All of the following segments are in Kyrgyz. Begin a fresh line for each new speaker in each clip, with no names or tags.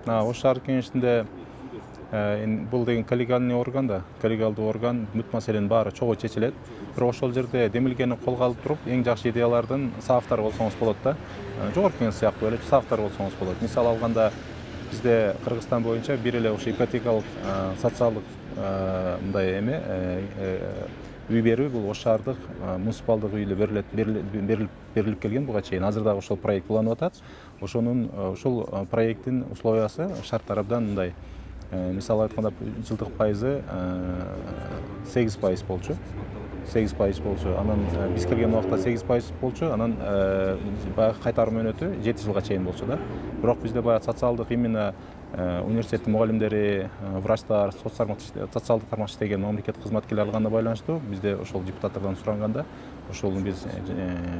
Ош шаардык кеңешинде бул деген коллегиальный орган да, коллегиалдуу орган бүт маселенин баары чогуу чечилет. Бирок ошол жерде демилгени колго алып туруп, эң жакшы идеялардын саавтары болсоңуз болот да. Жогорку кеңеш сыяктуу эле саавтар болсоңуз болот. Мисал алганда бизде Кыргызстан боюнча бир эле ошо ипотекалык социалдык мындай үй берүү бул Ош шаардык муниципалдык үйлө берилип келген буга чейин. Азыр дагы ошол проект уланып атат. Ошол проекттин условиясы, шарттары абдан мындай. Мисалы айтканда жылдык пайызы 8% болчу. 8% болчу. Анан биз келген убакта 8% болчу. Анан баягы кайтарым мөөнөтү 7 жылга чейин болчу да. Бирок бизде баягы социалдык именно университеттин мугалимдери, врачтар, социалдык тармак иштеген мамлекеттик кызматкерлер алганга байланыштуу бизде ошол депутаттардан суранганда ошол биз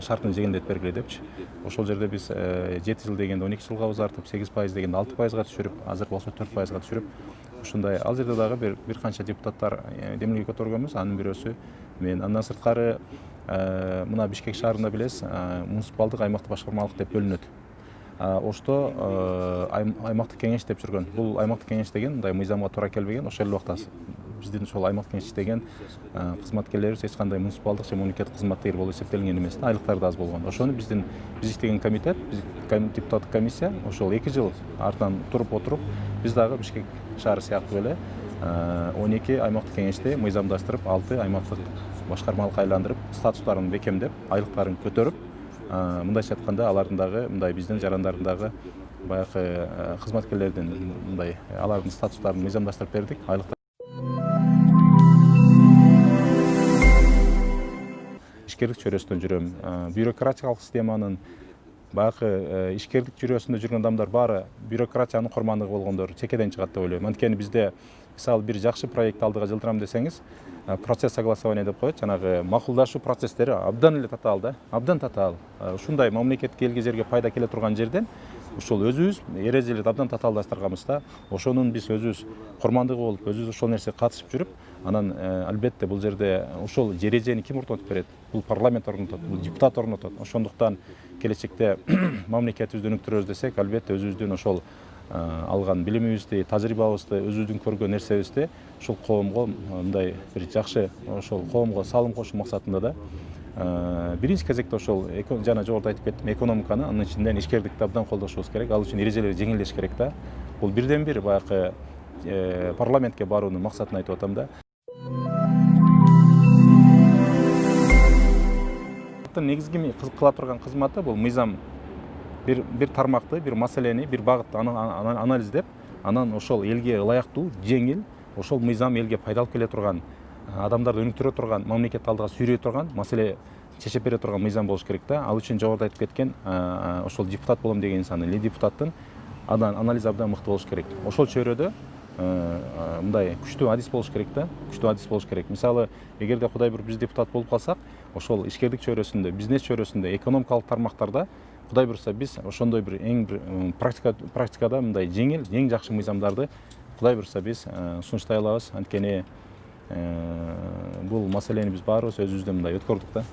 шартын жеңилдетип бергиле депчи. Ошол жерде биз 7 жыл дегенде 12 жылга узартып, 8% дегенде 6%га түшүрүп, азыр болсо 4%га түшүрүп, ушундай ал жерде дагы бир канча депутаттар демилге көтөргөнбүз, анын бирөөсү мен. Андан сырткары мына Бишкек шаарында билесиз, муниципалдык аймактык башкармалык деп бөлүнөт. Ошто аймактык кеңеш деп жүргөн. Бул аймактык кеңеш деген мындай мыйзамга туура келбеген. Ошол эле убакта биздин ошол аймактык кеңеш иштеген кызматкерлерибиз эч кандай муниципалдык же мамлекеттик кызматтагер болуп эсептелинген эмес да, айлыктары да аз болгон. Ошону биз иштеген комитет, депутаттык комиссия ошол 2 жыл артынан отуруп, биз дагы Бишкек шаары сыяктуу эле 12 аймактык кеңешти мыйзамдаштырып, 6 аймактык башкармалыкка айландырып, статустарын бекемдеп, айлыктарын көтөрүп, мындайча айтканда алардын дагы мындай биздин жарандардын дагы баягы кызматкерлердин мындай алардын статустарын мыйзамдаштырып бердик. Ишкерлик чөйрөсүндө жүрөм. Бюрократиялык системанын баягы ишкерлик чөйрөсүндө жүргөн адамдар баары бюрократиянын курмандыгы болгондор чекеден чыгат деп ойлойм. Анткени бизде мисалы бир жакшы проект алдыга жылдырам десеңиз, процесс согласования деп коет, жанагы макулдашуу процесстери абдан эле татаал да, абдан татаал. Ушундай мамлекетке, элге, жерге пайда келе турган жерден ушул өзүбүз эрежелерди абдан татаалдаштырганбыз да. Ошонун биз өзүбүз курмандыгы болуп, өзүбүз ошол нерсеге катышып жүрүп, анан албетте бул жерде ошол эрежени ким орнотуп берет? Бул парламент орнотот, бул депутат орнотот. Ошондуктан келечекте мамлекетибизди өнүктүрөбүз десек, албетте өзүбүздүн ошол алган билимибизди, тажрыйбабызды, өзүбүздүн көргөн нерсебизди ушул коомго мындай бир жакшы ошол коомго салым кошуу максатында да биринчи кезекте ошол жана жогоруда айтып кеттим, экономиканы, анын ичинен ишкерликти абдан колдошубуз керек. Ал үчүн эрежелер жеңилдеш керек да. Бул бирден бир баягы парламентке баруунун максатын айтып атам да. Негизги кыла турган кызматы бул мыйзам бир тармакты, бир маселени, бир багытты анализдеп, анан ошол элге ылайыктуу, жеңил, ошол мыйзам элге пайда алып келе турган, адамдарды өнүктүрө турган, мамлекетти алдыга сүйрөй турган, маселе чечип бере турган мыйзам болуш керек да. Ал үчүн жогоруда айтып кеткен ошол депутат болом деген инсан, эле депутаттын анализи абдан мыкты болуш керек. Ошол чөйрөдө мындай күчтүү адис болуш керек да, күчтүү адис болуш керек. Мисалы, эгерде Кудай буйруп биз депутат болуп калсак, ошол ишкерлик чөйрөсүндө, бизнес чөйрөсүндө, экономикалык тармактарда Кудай буйруса биз ошондой бир эң бир практикада мындай жеңил, эң жакшы мыйзамдарды Кудай буйруса биз сунуштай алабыз. Анткени бул маселени биз баарыбыз өзүбүздөн мындай өткөрдүк да.